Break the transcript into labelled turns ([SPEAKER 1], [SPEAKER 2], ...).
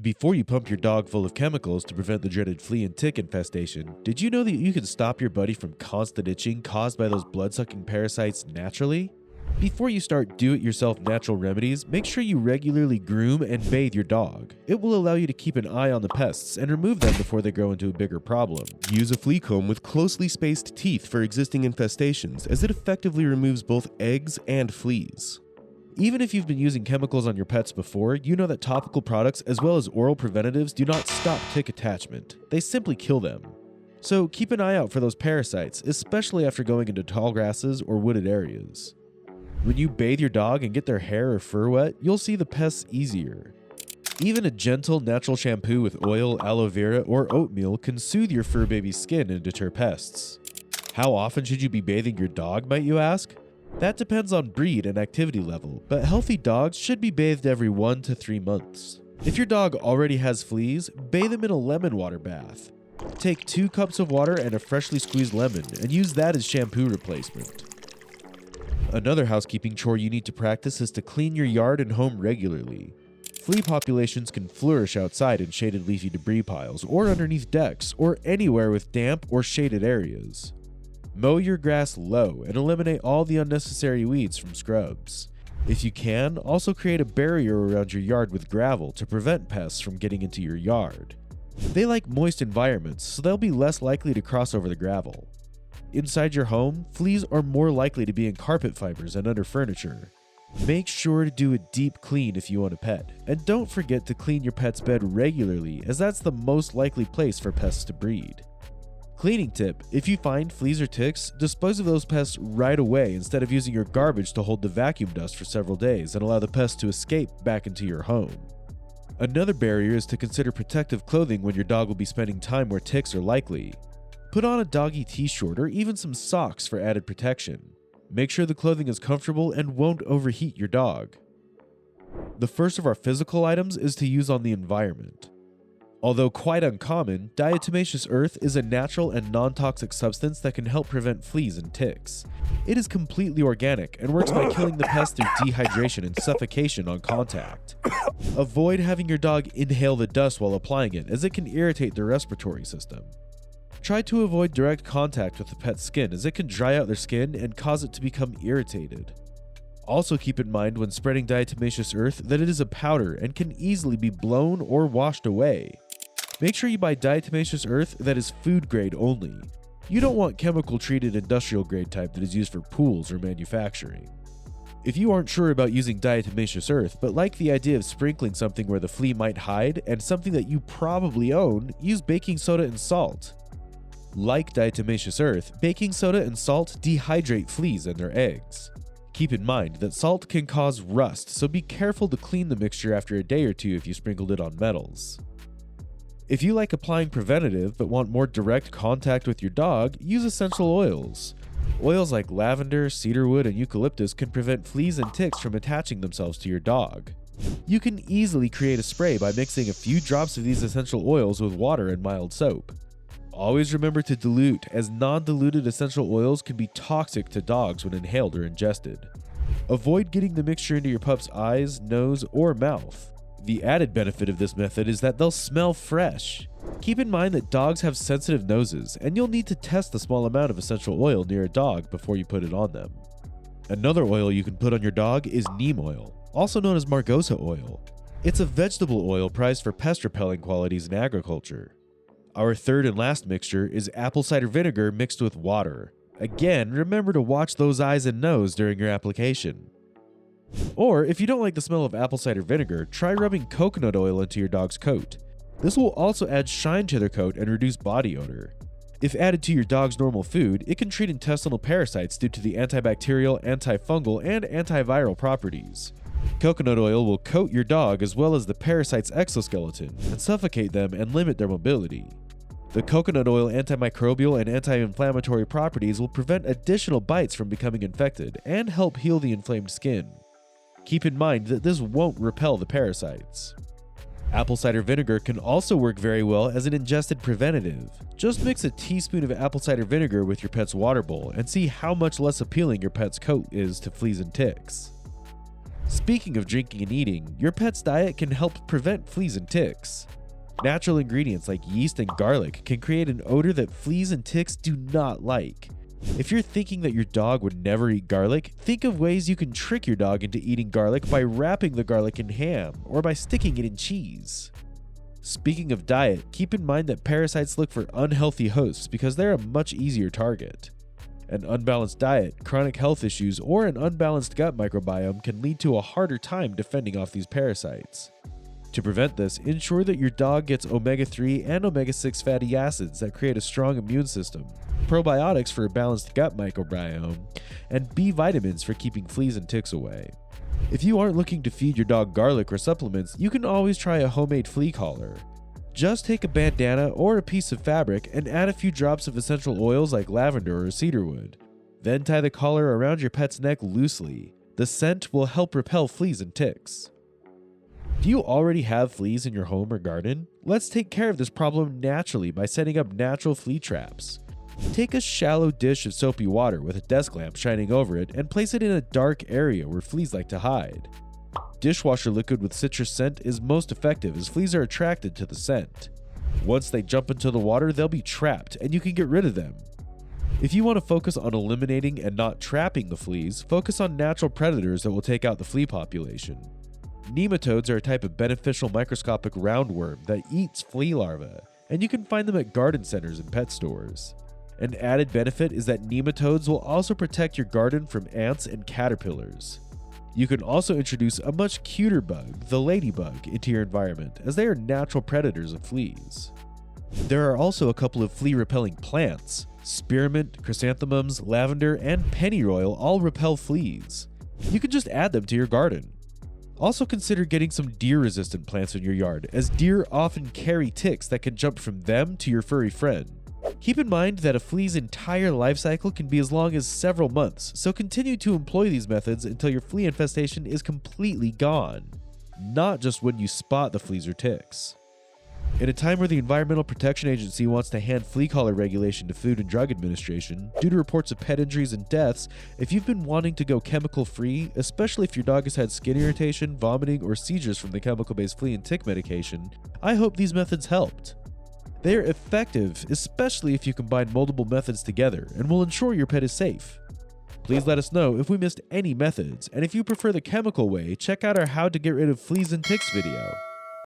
[SPEAKER 1] Before you pump your dog full of chemicals to prevent the dreaded flea and tick infestation, did you know that you can stop your buddy from constant itching caused by those blood-sucking parasites naturally? Before you start do-it-yourself natural remedies, make sure you regularly groom and bathe your dog. It will allow you to keep an eye on the pests and remove them before they grow into a bigger problem.
[SPEAKER 2] Use a flea comb with closely spaced teeth for existing infestations, as it effectively removes both eggs and fleas.
[SPEAKER 1] Even if you've been using chemicals on your pets before, you know that topical products as well as oral preventatives do not stop tick attachment. They simply kill them. So keep an eye out for those parasites, especially after going into tall grasses or wooded areas. When you bathe your dog and get their hair or fur wet, you'll see the pests easier. Even a gentle natural shampoo with oil, aloe vera, or oatmeal can soothe your fur baby's skin and deter pests. How often should you be bathing your dog, might you ask? That depends on breed and activity level, but healthy dogs should be bathed every 1 to 3 months. If your dog already has fleas, bathe him in a lemon water bath. Take 2 cups of water and a freshly squeezed lemon and use that as shampoo replacement. Another housekeeping chore you need to practice is to clean your yard and home regularly. Flea populations can flourish outside in shaded leafy debris piles or underneath decks or anywhere with damp or shaded areas. Mow your grass low and eliminate all the unnecessary weeds from scrubs. If you can, also create a barrier around your yard with gravel to prevent pests from getting into your yard. They like moist environments, so they'll be less likely to cross over the gravel. Inside your home, fleas are more likely to be in carpet fibers and under furniture. Make sure to do a deep clean if you own a pet, and don't forget to clean your pet's bed regularly, as that's the most likely place for pests to breed. Cleaning tip: if you find fleas or ticks, dispose of those pests right away instead of using your garbage to hold the vacuum dust for several days and allow the pests to escape back into your home. Another barrier is to consider protective clothing when your dog will be spending time where ticks are likely. Put on a doggy t-shirt or even some socks for added protection. Make sure the clothing is comfortable and won't overheat your dog. The first of our physical items is to use on the environment. Although quite uncommon, diatomaceous earth is a natural and non-toxic substance that can help prevent fleas and ticks. It is completely organic and works by killing the pests through dehydration and suffocation on contact. Avoid having your dog inhale the dust while applying it, as it can irritate their respiratory system. Try to avoid direct contact with the pet's skin, as it can dry out their skin and cause it to become irritated. Also keep in mind when spreading diatomaceous earth that it is a powder and can easily be blown or washed away. Make sure you buy diatomaceous earth that is food grade only. You don't want chemical treated industrial grade type that is used for pools or manufacturing. If you aren't sure about using diatomaceous earth but like the idea of sprinkling something where the flea might hide and something that you probably own, use baking soda and salt. Like diatomaceous earth, baking soda and salt dehydrate fleas and their eggs. Keep in mind that salt can cause rust, so be careful to clean the mixture after a day or two if you sprinkled it on metals. If you like applying preventative but want more direct contact with your dog, use essential oils. Oils like lavender, cedarwood, and eucalyptus can prevent fleas and ticks from attaching themselves to your dog. You can easily create a spray by mixing a few drops of these essential oils with water and mild soap. Always remember to dilute, as non-diluted essential oils can be toxic to dogs when inhaled or ingested. Avoid getting the mixture into your pup's eyes, nose, or mouth. The added benefit of this method is that they'll smell fresh. Keep in mind that dogs have sensitive noses, and you'll need to test the small amount of essential oil near a dog before you put it on them. Another oil you can put on your dog is neem oil, also known as margosa oil. It's a vegetable oil prized for pest repelling qualities in agriculture. Our third and last mixture is apple cider vinegar mixed with water. Again, remember to watch those eyes and nose during your application. Or, if you don't like the smell of apple cider vinegar, try rubbing coconut oil into your dog's coat. This will also add shine to their coat and reduce body odor. If added to your dog's normal food, it can treat intestinal parasites due to the antibacterial, antifungal, and antiviral properties. Coconut oil will coat your dog as well as the parasite's exoskeleton and suffocate them and limit their mobility. The coconut oil antimicrobial and anti-inflammatory properties will prevent additional bites from becoming infected and help heal the inflamed skin. Keep in mind that this won't repel the parasites. Apple cider vinegar can also work very well as an ingested preventative. Just mix a teaspoon of apple cider vinegar with your pet's water bowl and see how much less appealing your pet's coat is to fleas and ticks. Speaking of drinking and eating, your pet's diet can help prevent fleas and ticks. Natural ingredients like yeast and garlic can create an odor that fleas and ticks do not like. If you're thinking that your dog would never eat garlic, think of ways you can trick your dog into eating garlic by wrapping the garlic in ham or by sticking it in cheese. Speaking of diet, keep in mind that parasites look for unhealthy hosts because they're a much easier target. An unbalanced diet, chronic health issues, or an unbalanced gut microbiome can lead to a harder time defending off these parasites. To prevent this, ensure that your dog gets omega-3 and omega-6 fatty acids that create a strong immune system, probiotics for a balanced gut microbiome, and B vitamins for keeping fleas and ticks away. If you aren't looking to feed your dog garlic or supplements, you can always try a homemade flea collar. Just take a bandana or a piece of fabric and add a few drops of essential oils like lavender or cedarwood. Then tie the collar around your pet's neck loosely. The scent will help repel fleas and ticks. Do you already have fleas in your home or garden? Let's take care of this problem naturally by setting up natural flea traps. Take a shallow dish of soapy water with a desk lamp shining over it and place it in a dark area where fleas like to hide. Dishwasher liquid with citrus scent is most effective as fleas are attracted to the scent. Once they jump into the water, they'll be trapped and you can get rid of them. If you want to focus on eliminating and not trapping the fleas, focus on natural predators that will take out the flea population. Nematodes are a type of beneficial microscopic roundworm that eats flea larvae, and you can find them at garden centers and pet stores. An added benefit is that nematodes will also protect your garden from ants and caterpillars. You can also introduce a much cuter bug, the ladybug, into your environment, as they are natural predators of fleas. There are also a couple of flea-repelling plants. Spearmint, chrysanthemums, lavender, and pennyroyal all repel fleas. You can just add them to your garden. Also consider getting some deer-resistant plants in your yard, as deer often carry ticks that can jump from them to your furry friend. Keep in mind that a flea's entire life cycle can be as long as several months, so continue to employ these methods until your flea infestation is completely gone, not just when you spot the fleas or ticks. In a time where the Environmental Protection Agency wants to hand flea collar regulation to Food and Drug Administration due to reports of pet injuries and deaths, if you've been wanting to go chemical-free, especially if your dog has had skin irritation, vomiting, or seizures from the chemical-based flea and tick medication, I hope these methods helped. They are effective, especially if you combine multiple methods together, and will ensure your pet is safe. Please let us know if we missed any methods, and if you prefer the chemical way, check out our How to Get Rid of Fleas and Ticks video.